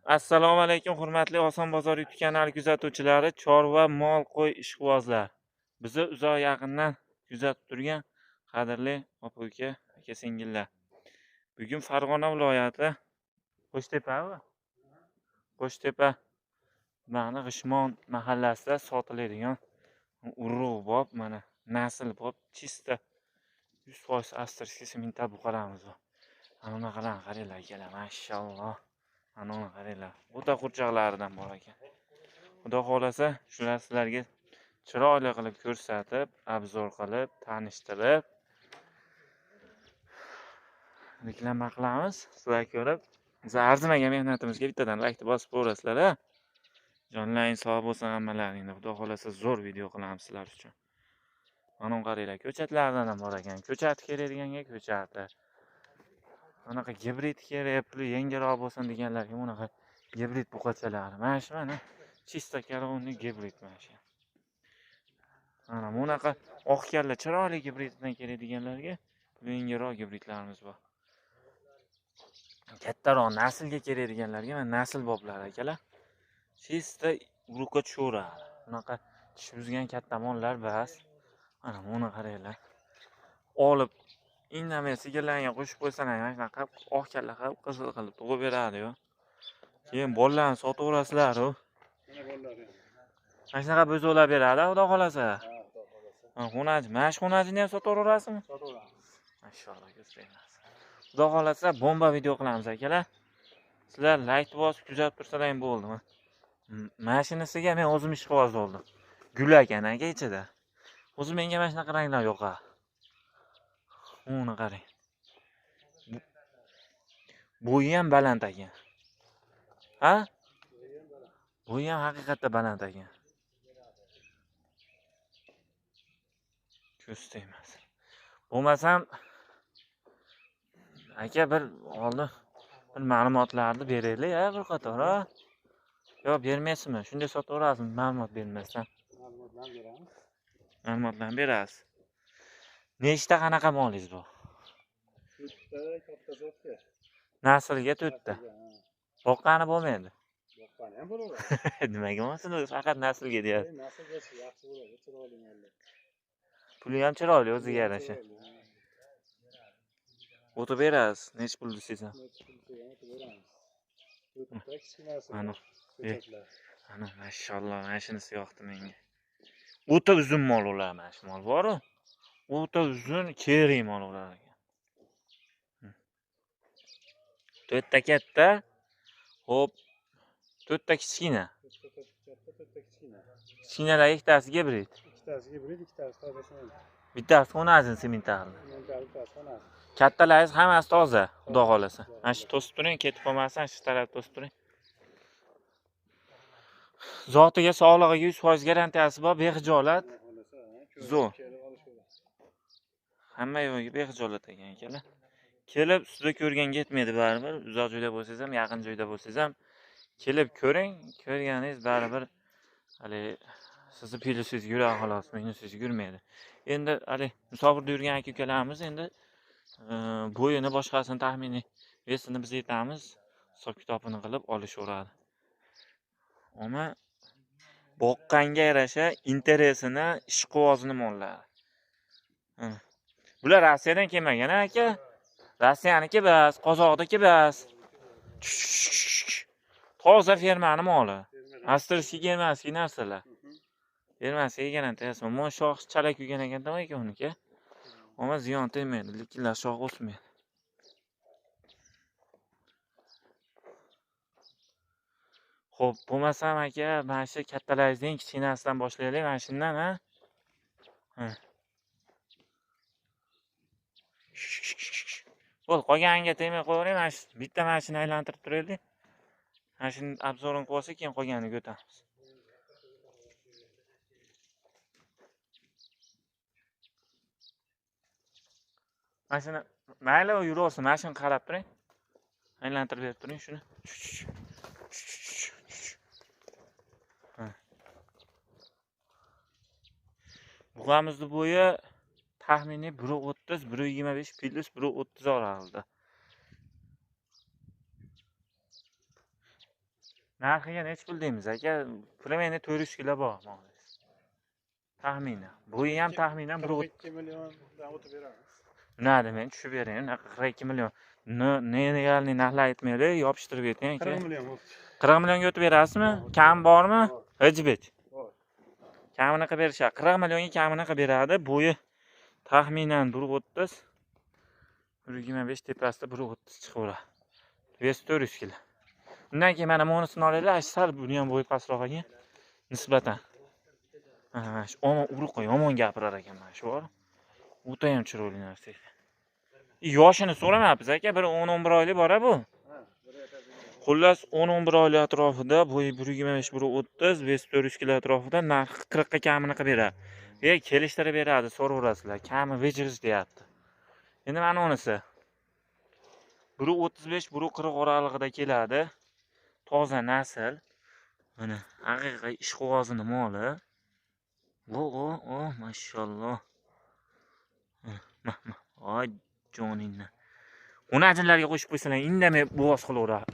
Assalomu alaykum hurmatli Oson bozor YouTube kanali kuzatuvchilari, chorva, mol, qo'y ishqibozlar. Bizni uzoq yaqindan kuzatib turgan qadrli opa-uka, aka-singillar. Bugun Farg'ona viloyati Qo'shtepa tumani G'ishmon mahallasida sotiladigan urug' bob, mana nasl bob, chista 100% avstriyskiy siminta buqalarimiz bor. Ana bunaqalarni qaranglar akalar, mashalloh. Ana qaranglar, o'ta qurchoqlaridan bor ekan. Xudo xolasa shular sizlarga chiroyli qilib ko'rsatib, obzor qilib, tanishtirib reklama qilamiz. Sizlar ko'rib, biz arzimagan mehnatimizga bittadan like bosib qo'yasizlar-a. Jonlaring sog' bo'lsin hammalaringni. Xudo xolasa zo'r video qilamiz sizlar uchun. Mana qaranglar, ko'chatlardan ham bor ekan. Ko'chat kerakdiganga ko'chati. Bunaqa gibrid kerak, puli yengilroq bo'lsin deganlarga bunaqa gibrid buqachalar. Mana shu mana chista karavonni gibrid mana shu. Mana bunaqa oq kalla chiroyli gibriddan kerak deganlarga puli yengilroq gibridlarimiz bor. Kattaroq naslga kerak deganlarga mana nasl boblar akalar. Chista urug'ga tushaveradi. Bunaqa tish buzgan katta mollar bas. Mana buni qaranglar. Olib indamay sigirlarga qo'shib qo'ysan ham shunaqa oq kalla qilib qizil qilib tug'ib beradi-yu. Keyin bolalarni sotaverasizlar-ku. Mana shunaqa bo'zoqlar beradi, xudo xolasa. Xunaji, mana shu xunajini ham sotaverasizmi? Sotaveramiz. Mashalloh, ko'rsatamiz. Xudo xolasa bomba video qilamiz akalar. Sizlar like bosib kuzatib tursalar bo'ldi. Mashinasiga men o'zim ishqiboz bo'ldim. Gul ekan aka ichida. O'zi menga mana shunaqa ranglar yoqadi. Uni qarang. Bo'yi ham baland ekan. Ha? Bo'yi ham haqiqatda baland ekan. Ko'rsatamiz. Bo'lmasam aka bir oldin bir ma'lumotlarni beraylik-a bir qator, ha? Yo, bermaysizmi? Shunday sotaverasizmi ma'lumot bermasdan? Ma'lumotlarni beramiz. Ma'lumotlarni berasiz. Nechta qanaqa molingiz bor? 4ta katta zotga. Naslga 4ta. Boqqani bo'lmaydi. Boqqani ham bo'laveradi. Nimaga bo'lsin, faqat naslga deyapsiz. Naslga yaxshi bo'ladi, chiroyli mollar. Puli ham chiroyli o'ziga yarasha. O'tib berasiz. Nech pul desangiz ham. Ana. Ana mashalloh, mashinasi yoqdi menga. O'ta uzun mol ular, mana shu mol bor-ku. O'ta uzun, kerak mol ular ekan. 4ta katta. Xo'p, 4ta kichkina. Kichkinalar ikkitasi gibrid. Ikkitasi gibrid, ikkitasi toza sement. Bittasi xunajin simental. Kattalaringiz hammasi toza, xudo xolasa. Mana shu to'sib turing, ketib qolmasin, shu taraf to'sib turing. Zotiga, sog'lig'iga 100% garantiyasi bor, bexijolat. Zo'r. Hamma yo'lga bexijolat ekan akalar. Kelib ustida ko'rgan ketmaydi baribir. Uzoq joyda bo'lsangiz ham, yaqin joyda bo'lsangiz ham kelib ko'ring. Ko'rganingiz baribir hali sizni plyusingiz yuradi xolos, minusingiz yurmaydi. Endi hali musofirda yurgan aka-ukalarimiz endi bo'yini boshqasini taxminiy vesini biz aytamiz, hisob kitobini qilib olishaveradi. Ammo boqqanga yarasha interesini, ishqibozini mollari. Bular Rossiyadan kelmagan aka. Rossiyaniki bas, Qozoqniki bas. Toza fermani moli. Avstriyskiy germanskiy narsalar. Germanskiy garantiyasi. Mo shox chala kuygan ekan tamom ekan uniki. Ammo ziyon tegmaydi, lekinlar shox o'smaydi. Xo'p, bo'lmasam aka, mana shu kattalaringizning kichkinasidan boshlaylik, mana shundan, ha? Bo'l, qolganiga tegmay qo'yavering, mana shu bitta mashina aylantirib turaylik. Mana shuni obzorini qilib olsak, keyin qolganiga o'tamiz. Mashina mayli yuraversin, mashina qarab turing. Aylantirib berib turing shuni. Buqamizni bo'yi taxminiy 1.30, 1.25 plus 1.30 oralida. Narxiga necha pul deymiz aka? Primeni 400 kilo bor. Taxminan. Bu ham taxminan 42 milliondan o'tib beramiz. nada men tushib bering. 42 million. Ne legalni narxlar aytmaylik, yopishtirib ayting aka. 40 million bo'ldi. 40 millionga o'tib berasizmi? Kam bormi? Hijbet. Bor. Kamini qilib berishadi. 40 millionga kamini qilib beradi. Bo'yi taxminan 1.30, 1.25 tepasida 1.30 chiqaveradi. 400 kilo. Undan keyin mana monisini olaylik, sal buni ham bo'yi pastroq ekan. Nisbatan. Ha, shu uruqqa yomon gapirar ekan mana shu bor. O'ta ham chiroyli narsa. Yoshini so'ramayapmiz aka, bir 10-11 oylik bor bu. Xullas 10-11 oylik atrofida bo'yi 1.25, 1.30, 400 kilo atrofida narxi 40 ga kamini qilib beradi. Kelishtirib beradi, so'raverasizlar. Kami vejirish deyapti. Endi mana unisi 1.35, 1.40 oralig'ida keladi. Toza nasl. Mana haqiqiy ishqibozning moli. O, mashalloh. Voy joningni. Uni ajinlarga qo'shib qo'ysalar, indamay bo'g'oz qilaveradi.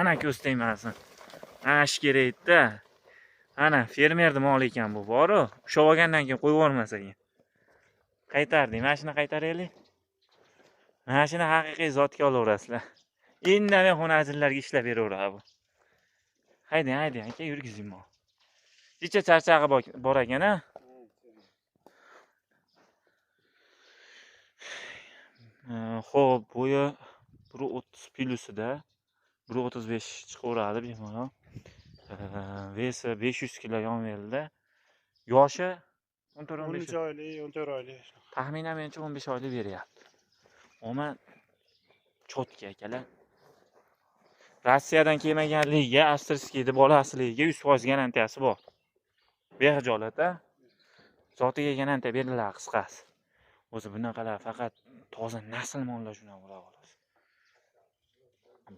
Ana ko'z tegmasin. Ash kerakda. Ana fermerning moli ekan bu, bor-ku. Ushlab olgandan keyin qo'yib yubormas ekan. Qaytardik, mashina qaytaraylik. Mashina haqiqiy zotga olaverasizlar. Indamay xonajinlarga ishlab beraveradi bu. Haydang aka, yurgizing. Jicha charchag'i bor ekan-a. Xo'p, bo'yi 1.30 plyusida 1.35 chiqaveradi bemalol. Vesi 500 kilo yonvelda. Yoshi 13 oylik, 14 oylik. Taxminan mencha 15 oylik beryapti. Omad chotki akalar. Rossiyadan kelmaganligiga, avstriyskiy bolasiligiga 100% garantiyasi bor. Bexijolat-a. Zotiga garantiya beriladi qisqasi. O'zi bunaqalar faqat toza nasl mollar shuna bo'la xolos.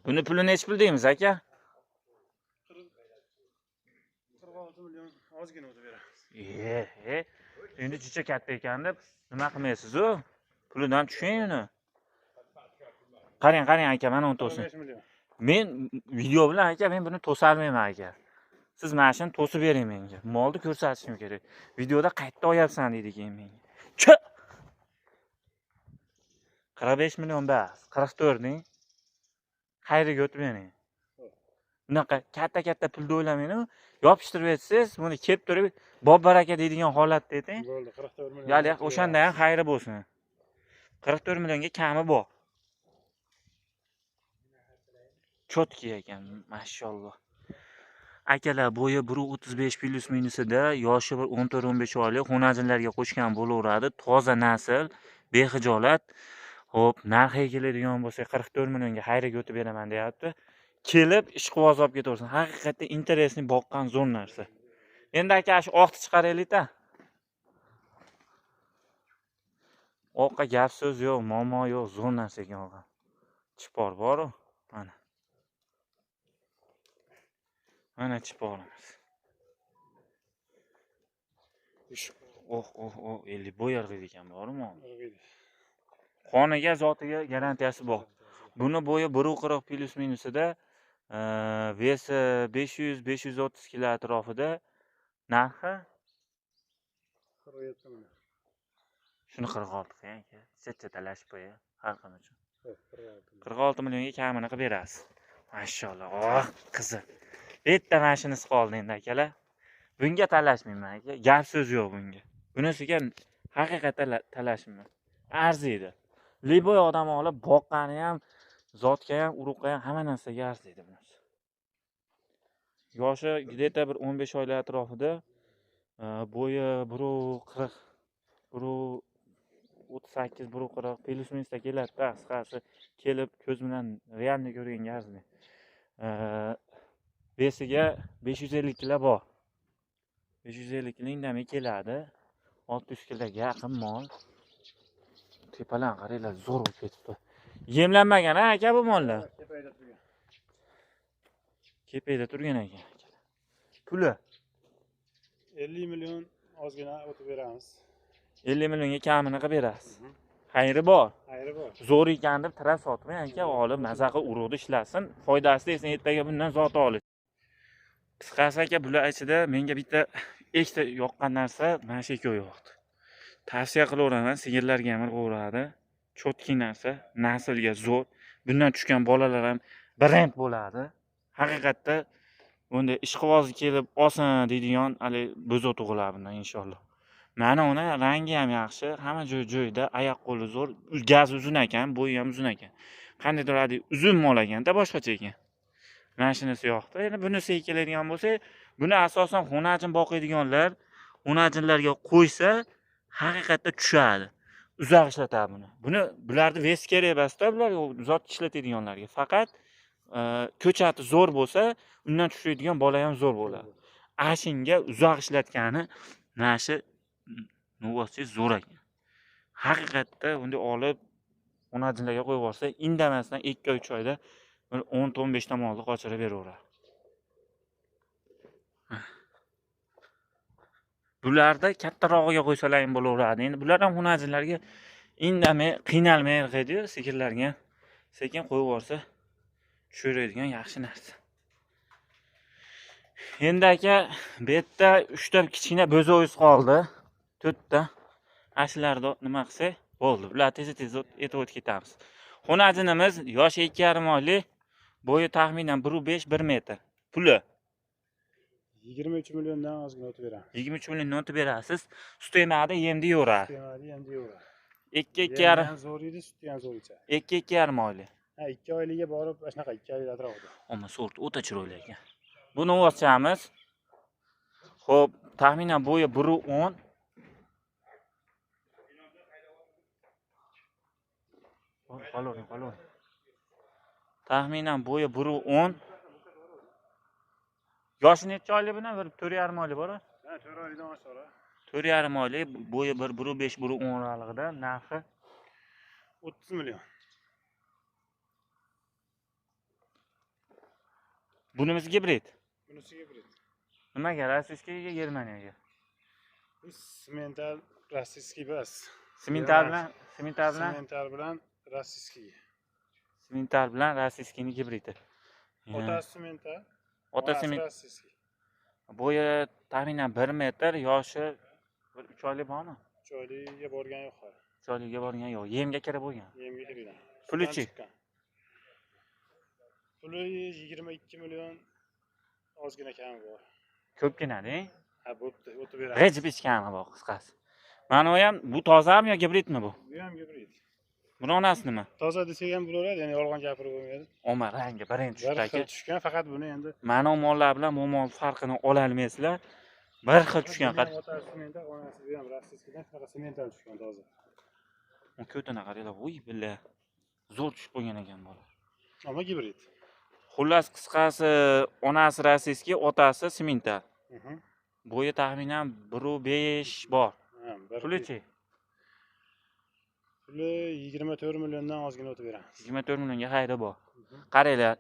Buni pulini necha pul deymiz aka? 46 million ozgina o'tib beramiz. Endi jicha katta ekan deb nima qilmaysiz-ku? Pulidan tushing uni. Qarang aka, mana uni to'sin. 5 million. Men video bilan aka, men buni to'salmayman aka. Siz mana shuni to'sib bering menga. Molni ko'rsatishim kerak. Videoda qayerda oyapsan deydi keyin menga. 45 million bas. 44 ning. Xayriga o'tib bering. Bunaqa katta pulni o'ylamang-ku. Yopishtirib etsangiz, buni kelib turib, bob baraka deydigan holatda eting. Bo'ldi, 44 million. Ya'ni o'shanda ham xayri bo'lsin. 44 millionga kami bor. Chotki ekan, mashalloh. Akalar, bo'yi 1.35 plyus minusida, yoshi 14-15 oylik, xonajinlarga qo'shgan bo'laveradi. Toza nasl, bexijolat. Xo'p, narxiga keladigan bo'lsa 44 millionga xayriga o'tib beraman deyapti. Kelib, ishqiboz olib ketaversin. Haqiqatda interesni boqqan zo'r narsa. Endi aka, shu oqni chiqaraylik-da. Oqqa gap so'z yo'q, muammo yo'q, zo'r narsa ekan og'am. Chipor bor-ku, mana. Mana chiporimiz. Endi bo'yarg'id ekan, bormi? Xoniga, zotiga garantiyasi bor. Buni bo'yi 1.40 plyus minusida, vesi 500-530 kilo atrofida. Narxi 47 million. Shuni 46 qiling aka. Chicha talashib qo'ya, har qancha uchun. 46 millionga kamini qilib berasiz. Mashalloh, qizil. Bitta mashinasi qoldi endi akalar. Bunga talashmayman aka. Gap so'z yo'q bunga. Bunisiga haqiqatan talashmayman. Arziydi. Liboy odam olib boqqani ham, zotga ham, uruqqa ham hamma narsaga arziydi bunisi. Yoshi где-то bir 15 oylar atrofida, bo'yi 1.40, 1.38, 1.40 plyus minusda keladi-da, qisqasi kelib ko'z bilan realni ko'rganga arziydi. Besiga 550 kilo bor. 550 kilo indamay keladi. 600 kiloga yaqin mol. Tepalan qaranglar, zo'r bo'lib ketibdi. Yemlanmagan aka bu mollar. Kepayda turgan ekan. Puli 50 million ozgina o'tib beramiz. 50 millionga kamini qilib berasiz. Xayri bor. Xayri bor. Zo'r ekan deb tirab sotmang aka, olib mazaqa urug'da ishlasin. Foydasi esa ertaga bundan zot olish. Qisqasi aka, bular ichida menga bitta ikkita yoqqan narsa mana shu ikkovi yoqdi. Tavsiya qilaveraman, sigirlarga ham urg'uradi. Chotki narsa, naslga zo'r. Bundan tushgan bolalar ham brend bo'ladi. Haqiqatda bunday ishqibozi kelib olsin deydigan hali bo'zot tug'iladi bundan inshaalloh. Mana uni rangi ham yaxshi, hamma joyida, oyoq qo'li zo'r, gaz uzun ekan, bo'yi ham uzun ekan. Qandaydir uzun mol ekanda boshqacha ekan. Mana shunisi yoqdi. Endi bunisiga keladigan bo'lsak, buni asosan xonajin boqadiganlar, xonajinlarga qo'ysa, haqiqatda tushadi. Uzoq ishlatadi buni. Bularni vest kerak emas-da, bular uzoq ishlatadiganlarga. Faqat ko'chati zo'r bo'lsa, undan tushadigan bola ham zo'r bo'ladi. Ashinga uzoq ishlatgani mana shu novoschi zo'r ekan. Haqiqatda bunday olib xonajinlarga qo'yib yuborsa, indamasdan 2-3 oyda 10-15 ta molni qochirib beraveradi. Bularda kattarog'iga qo'ysalar ham bo'laveradi. Endi bular ham xonajinlarga indamay, qiynalmay qiladi, sigirlarga sekin qo'yib yuborsa tushiradigan yaxshi narsa. Endi aka, bu yerda 3 ta kichkina bo'zo'yis qoldi. 4 ta. Ashlarni nima qilsak bo'ldi. Bular tez-tez etib o'tib ketamiz. Xonajinimiz yoshi 2,5 oylik, bo'yi taxminan 1,5-1 metr. Puli 23 milliondan ozgina o'tib beramiz. 23 milliondan o'tib berasiz. Sut emadi, yemdi yo'radi. Temari endi yo'radi. 2,5 zo'r edi, sut ham zo'r ichadi. 2,5 oylik. Ha, 2 oyligiga borib, shunaqa 2 oylik atrofida. Ammo sort o'ta chiroyli ekan. Buni o'lchamiz. Xo'p, taxminan bo'yi 1,10. Qolaver. Taxminan bo'yi 1,10. Yoshi necha oylik buni? 4,5 oylik bor-a? Ha, 4 oylikdan oshqora. 4,5 oylik, bo'yi 1,5-1,10 oralig'ida, narxi 30 million. Bunimiz gibrid. Bunisi gibrid. Nimaga? Rossiyskiga, Germaniyaga. Bu semental rossiyskiy emas. Semental bilan rossiyskiy. Semental bilan rossiyskiyni gibridi. Otasi semental. Otasi rossiyskiy. Bo'yi taxminan 1 metr, yoshi 3 oylik bormi? 3 oylikga borgan yo'q hali. 3 oylikga borgan yo'q. Yemga kirib bo'lgan. Yemga kirgan. Pulichi? Puli 22 million ozgina kam bor. Ko'pgina-da. Ha, bo'pti, o'tib beramiz. G'ijib ichgani bor qisqasi. Mana u ham bu tozami yo gibridmi bu? Bu ham gibrid. Buni onasi nima? Toza desak ham bo'laveradi, ya'ni yolg'on gapirib bo'lmaydi. Oma rangi birinchi tushdi aka. Tushgan, faqat buni endi Mana u mollar bilan bu mol farqini ola olmaysizlar. Bir xil tushgan qar. Otasi semental, onasi ham rossiyskidan shunaqa semental tushgan toza. U ko'tini qaranglar, voy billa. Zo'r tushib qolgan ekan bola. Ammo gibrid. Xullas qisqasi onasi rossiyskiy, otasi semental. Bo'yi taxminan 1,5 bor. Pulichi? Puli 24 milliondan ozgina o'tib beramiz. 24 millionga xayri bor. Qaranglar.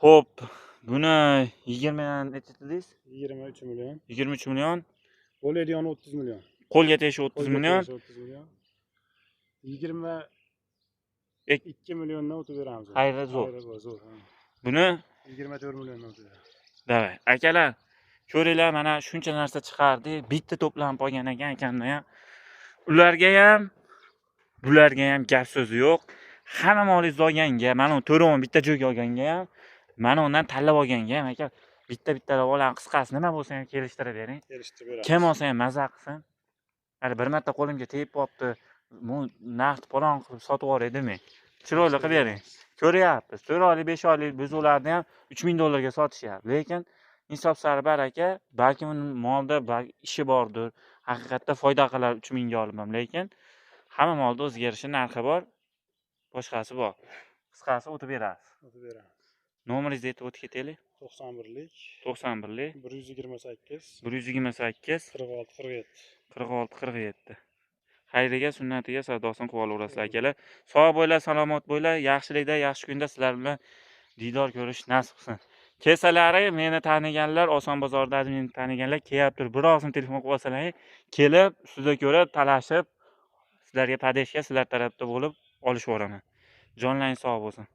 Xo'p, buni 20 necha dedingiz? 23 million. 23 million. Bo'ladigan 30 million. Qo'lga tegishi 30 million. 22 milliondan o'tib beramiz. Xayri zo'r. Zo'r. Buni 24 milliondan o'tib beramiz. Davay. Akalar, ko'ringlar, mana shuncha narsa chiqardik. Bitta to'planib qolgan ekan akamda ham. Ularga ham, bularga ham gap so'zi yo'q. Hamma molingiz olganga, mana u to'rovni bitta joyga olganga ham, mana undan tanlab olganga ham aka bitta-bittalab olgan qisqasi nima bo'lsa ham kelishtirib bering. Kelishtirib beramiz. Kim olsa ham maza qilsin. Hali bir marta qo'limga tegib qolibdi. Bu naqd palon qilib sotib yuboray demang. Chiroyli qilib bering. Ko'ryapmiz. 4 oylik, 5 oylik bo'zolarni ham 3000 dollarga sotishyapti. Lekin insof sari baraka, balki uni molda ishi bordir. Haqiqatda foyda qilar 3000 ga olibman, lekin hamma molda o'zgarishi narxi bor. Boshqasi bor. Qisqasi o'tib berasiz. O'tib beramiz. Nomeringizni aytib o'tib ketaylik. 91lik 91lik 128 128 46 47. Xayriga, sunnatiga savdosini qilib olaverasizlar akalar. Sog' bo'linglar, salomat bo'linglar. Yaxshilikda, yaxshi kunda sizlar bilan diydor ko'rish nasib qilsin. Kesalari meni taniganlar, Oson bozorda meni taniganlar kelyapti. Bir og'zim telefon qilib olsalar, kelib, sizga ko'ra talashib, sizlarga padeshga sizlar tarafda bo'lib olishib yuboraman. Jonlaring sog' bo'lsin.